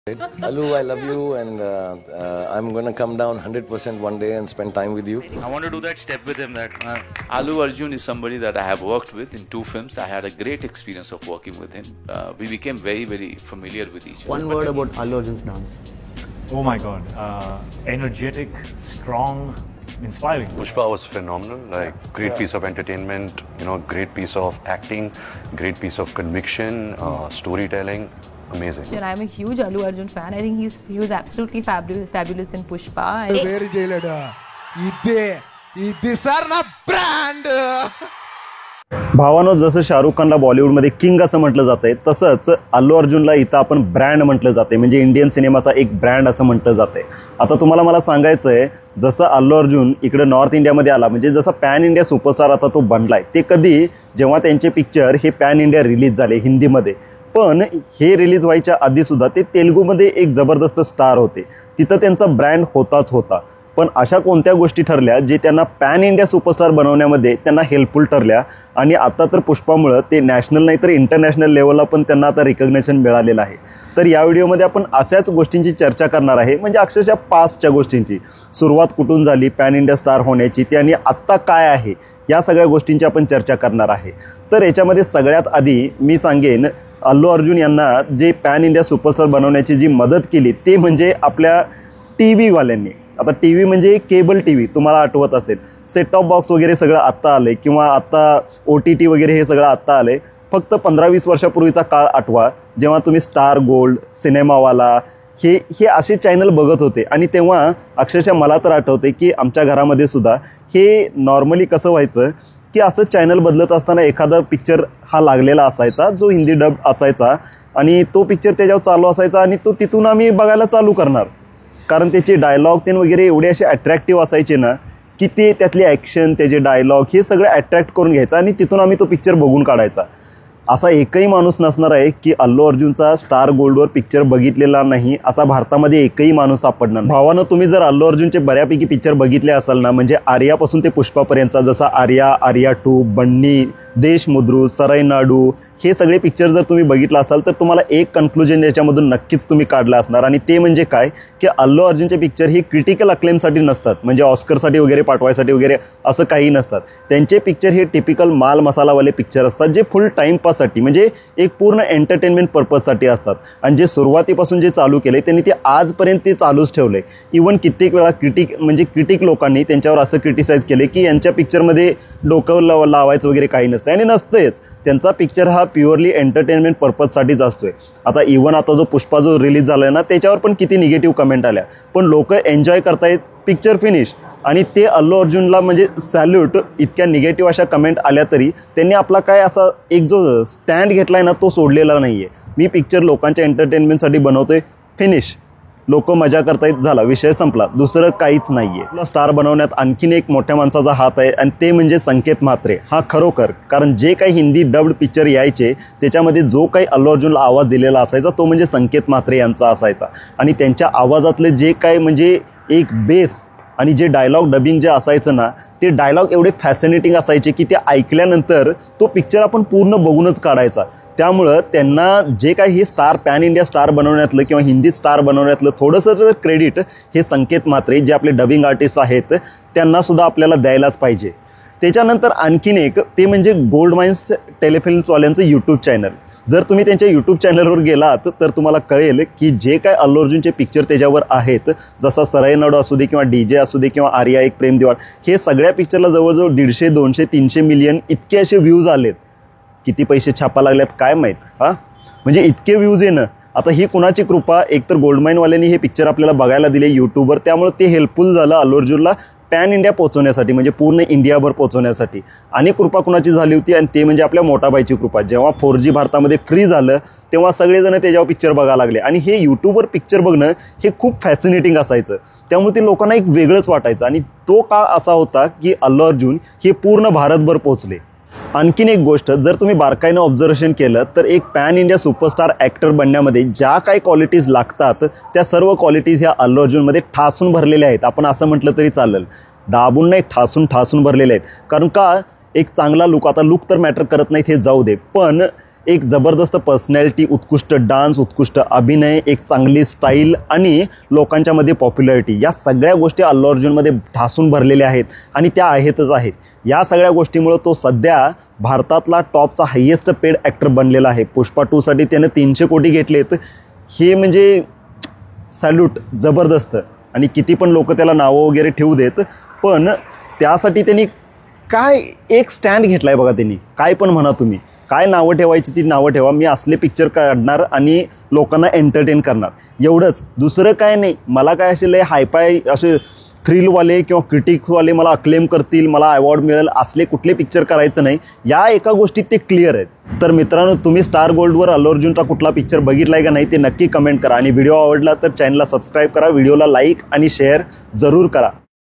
Alu, I love you, and I'm gonna come down 100% one day and spend time with you. I want to do that step with him. Alu Arjun is somebody that I have worked with in 2 films. I had a great experience of working with him. We became very, very familiar with each other. One word about Alu Arjun's dance. Oh my God, energetic, strong, inspiring. Pushpa was phenomenal, like great piece of entertainment, great piece of acting, great piece of conviction, storytelling, amazing. And I'm a huge Alu Arjun fan. I think he was absolutely fabulous in Pushpa. Very jailada. Ide sir na brand. भावानो, जसं शाहरुख खानला बॉलिवूडमध्ये king असं म्हटलं जातंय, तसंच अल्लू अर्जुनला इथं आपण brand म्हटलं जाते, म्हणजे इंडियन सिनेमाचा एक ब्रँड असं म्हटलं जाते. आता तुम्हाला मला सांगायचं आहे, जसं अल्लू अर्जुन इकडे नॉर्थ इंडियामध्ये आला, म्हणजे जसा पॅन इंडिया सुपरस्टार आता तो बनलाय, ते कधी जेव्हा त्यांचे पिक्चर हे पॅन इंडिया रिलीज झाले हिंदीमध्ये. पण हे रिलीज व्हायच्या आधीसुद्धा ते तेलुगूमध्ये एक जबरदस्त स्टार होते, तिथं त्यांचा ब्रँड होताच होता. पण अशा कोणत्या गोष्टी ठरल्या जे त्यांना पॅन इंडिया सुपरस्टार बनवण्यामध्ये त्यांना हेल्पफुल ठरल्या, आणि आता तर पुष्पामुळं ते नॅशनल नाही तर इंटरनॅशनल लेवलला पण त्यांना आता रिकग्नेशन मिळालेलं आहे. तर या व्हिडिओमध्ये आपण अशाच गोष्टींची चर्चा करणार आहे, म्हणजे अक्षरशः पास्टच्या गोष्टींची, सुरुवात कुठून झाली पॅन इंडिया स्टार होण्याची ती, आणि आत्ता काय आहे, या सगळ्या गोष्टींची आपण चर्चा करणार आहे. तर याच्यामध्ये सगळ्यात आधी मी सांगेन, अल्लू अर्जुन यांना जे पॅन इंडिया सुपरस्टार बनवण्याची जी मदत केली ते म्हणजे आपल्या TV-वाल्यांनी. आता TV म्हणजे केबल TV, तुम्हाला आठवत असेल, सेट टॉप बॉक्स वगैरे सगळं आत्ता आलं आहे, किंवा आत्ता OTT वगैरे हे सगळं आत्ता आलं आहे. फक्त 15-20 वर्षापूर्वीचा काळ आठवा, जेव्हा तुम्ही स्टार गोल्ड, सिनेमावाला हे असे चॅनल बघत होते. आणि तेव्हा अक्षरशः मला तर आठवते की आमच्या घरामध्ये सुद्धा हे नॉर्मली कसं व्हायचं की असं चॅनल बदलत असताना एखादा पिक्चर हा लागलेला असायचा जो हिंदी डब असायचा, आणि तो पिक्चर त्याच्यावर चालू असायचा, आणि तो तिथून आम्ही बघायला चालू करणार, कारण त्याचे डायलॉग ते वगैरे एवढे असे अट्रॅक्टिव्ह असायचे ना की ते त्यातले ॲक्शन, त्याचे डायलॉग हे सगळं अट्रॅक्ट करून घ्यायचं, आणि तिथून आम्ही तो पिक्चर बघून काढायचा. असा एकही माणूस नसणार आहे की अल्लू अर्जुनचा स्टार गोल्डवर पिक्चर बघितलेला नाही, असा भारतामध्ये एकही माणूस सापडणार नाही. भावानं, तुम्ही जर अल्लू अर्जुनचे बऱ्यापैकी पिक्चर बघितले असाल ना, म्हणजे आर्यापासून ते पुष्पापर्यंतचा, जसा आर्या 2, बन्नी, देशमुद्रू, सराईनाडू, हे सगळे पिक्चर जर तुम्ही बघितला असाल तर तुम्हाला एक कन्क्लुजन याच्यामधून नक्कीच तुम्ही काढलं असणार, आणि ते म्हणजे काय की अल्लू अर्जुनचे पिक्चर ही क्रिटिकल अक्लेमसाठी नसतात, म्हणजे ऑस्करसाठी वगैरे पाठवायसाठी वगैरे असं काही नसतात. त्यांचे पिक्चर हे टिपिकल माल मसालावाले पिक्चर असतात, जे फुल टाईमपास साठी, म्हणजे एक पूर्ण एंटरटेनमेंट पर्पजसाठी असतात. आणि जे सुरुवातीपासून जे चालू केले त्यांनी ते आजपर्यंत ते चालूच ठेवले. इवन कित्येक वेळा क्रिटिक लोकांनी त्यांच्यावर असं क्रिटिसाइज केले की यांच्या पिक्चरमध्ये डोकं लावायचं वगैरे काही नसतं, आणि नसतंच. त्यांचा पिक्चर हा प्युअरली एंटरटेनमेंट पर्पजसाठीच असतोय. आता इवन आता जो पुष्पा जो रिलीज झाला ना, त्याच्यावर पण किती निगेटिव्ह कमेंट आल्या, पण लोक एन्जॉय करतायत, पिक्चर फिनिश. आणि ते अल्लू अर्जुनला म्हणजे सॅल्यूट, इतक्या निगेटिव्ह अशा कमेंट आल्या तरी त्यांनी आपला काय असा एक जो स्टँड घेतलाय ना तो सोडलेला नाही आहे. मी पिक्चर लोकांच्या एंटरटेनमेंटसाठी बनवतोय, फिनिश, लोक मजा करतायत, झाला, विषय संपला, दुसरं काहीच नाही आहे. आपला स्टार बनवण्यात आणखीन एक मोठ्या माणसाचा हात आहे, आणि ते म्हणजे संकेत म्हात्रे. हा खरोखर, कारण जे काही हिंदी डब्ड पिक्चर यायचे त्याच्यामध्ये जो काही अल्लू अर्जुनला आवाज दिलेला असायचा तो म्हणजे संकेत म्हात्रे यांचा असायचा. आणि त्यांच्या आवाजातले जे काय म्हणजे एक बेस आणि जे डायलॉग डबिंग जे असायचं ना, ते डायलॉग एवढे फॅसिनेटिंग असायचे की ते ऐकल्यानंतर तो पिक्चर आपण पूर्ण बघूनच काढायचा. त्यामुळं त्यांना जे काही हे स्टार, पॅन इंडिया स्टार बनवण्यातलं किंवा हिंदी स्टार बनवण्यातलं थोडंसं क्रेडिट हे संकेत म्हात्रे, जे आपले डबिंग आर्टिस्ट आहेत, त्यांनासुद्धा आपल्याला द्यायलाच पाहिजे. त्याच्यानंतर आणखीन एक, ते म्हणजे गोल्ड माइन्स टेलिफिल्म्सवाल्यांचं यूट्यूब चॅनल. जर तुम्ही त्यांच्या यूट्यूब चॅनलवर गेलात तर तुम्हाला कळेल की जे काय अल्लू अर्जुनचे पिक्चर त्याच्यावर आहेत, जसा सराईनाडू असू दे, किंवा DJ असू दे, किंवा आर्या एक प्रेम दिवाळ, हे सगळ्या पिक्चरला जवळजवळ 150, 200, 300 मिलियन इतके असे व्ह्यूज आलेत. किती पैसे छापा लागल्यात काय माहीत, म्हणजे इतके व्ह्यूज येणं. आता ही कुणाची कृपा, एकतर गोल्डमाईनवाल्यांनी हे पिक्चर आपल्याला बघायला दिले यूट्यूबवर, त्यामुळे ते हेल्पफुल झालं अल्लू अर्जुनला पॅन इंडिया पोहोचवण्यासाठी, म्हणजे पूर्ण इंडियाभर पोहोचवण्यासाठी. आणि कृपा कुणाची झाली होती, आणि ते म्हणजे आपल्या मोठाबाईची कृपा. जेव्हा 4G भारतामध्ये फ्री झालं तेव्हा सगळेजण त्याच्यावर पिक्चर बघायला लागले, आणि हे यूट्यूबवर पिक्चर बघणं हे खूप फॅसिनेटिंग असायचं. त्यामुळे ते लोकांना एक वेगळंच वाटायचं, आणि तो काळ असा होता की अल्लू अर्जुन हे पूर्ण भारतभर पोहोचले. आणखीन एक गोष्ट, जर तुम्ही बारकाईनं ऑब्झर्वेशन केलं तर एक पॅन इंडिया सुपरस्टार ॲक्टर बनण्यामध्ये ज्या काही क्वालिटीज लागतात त्या सर्व क्वालिटीज ह्या अल्लू अर्जुनमध्ये ठासून भरलेल्या आहेत. आपण असं म्हटलं तरी चालेल, दाबून नाही, ठासून भरलेले आहेत. कारण का, एक चांगला लुक, आता लुक तर मॅटर करत नाहीत हे जाऊ दे, पण एक जबरदस्त पर्सनॅलिटी, उत्कृष्ट डान्स, उत्कृष्ट अभिनय, एक चांगली स्टाईल आणि लोकांच्यामध्ये पॉप्युलॅरिटी, या सगळ्या गोष्टी अल्लू अर्जुनमध्ये ढासून भरलेल्या आहेत आणि त्या आहेतच आहेत. या सगळ्या गोष्टीमुळं तो सध्या भारतातला टॉपचा हायेस्ट पेड ॲक्टर बनलेला आहे. पुष्पा 2साठी त्यानं 300 कोटी घेतलेत. हे म्हणजे सॅल्यूट, जबरदस्त. आणि किती पण लोक त्याला नावं वगैरे ठेवू देत, पण त्यासाठी त्यांनी काय एक स्टँड घेतला आहे बघा. त्यांनी काय पण म्हणा, तुम्ही काय नावं ठेवायची ती नावं ठेवा, मी असले पिक्चर काढणार आणि लोकांना एंटरटेन करणार, एवढंच, दुसरं काय नाही. मला काय असे लय हायपाय असे थ्रिलवाले किंवा क्रिटिकवाले मला अक्लेम करतील, मला अवॉर्ड मिळेल, असले कुठले पिक्चर करायचं नाही. या एका गोष्टीत ते क्लिअर आहेत. तर मित्रांनो, तुम्ही स्टार गोल्डवर अल्लू अर्जुनचा कुठला पिक्चर बघितला आहे का नाही ते नक्की कमेंट करा. आणि व्हिडिओ आवडला तर चॅनलला सबस्क्राईब करा, व्हिडिओला लाईक आणि शेअर जरूर करा.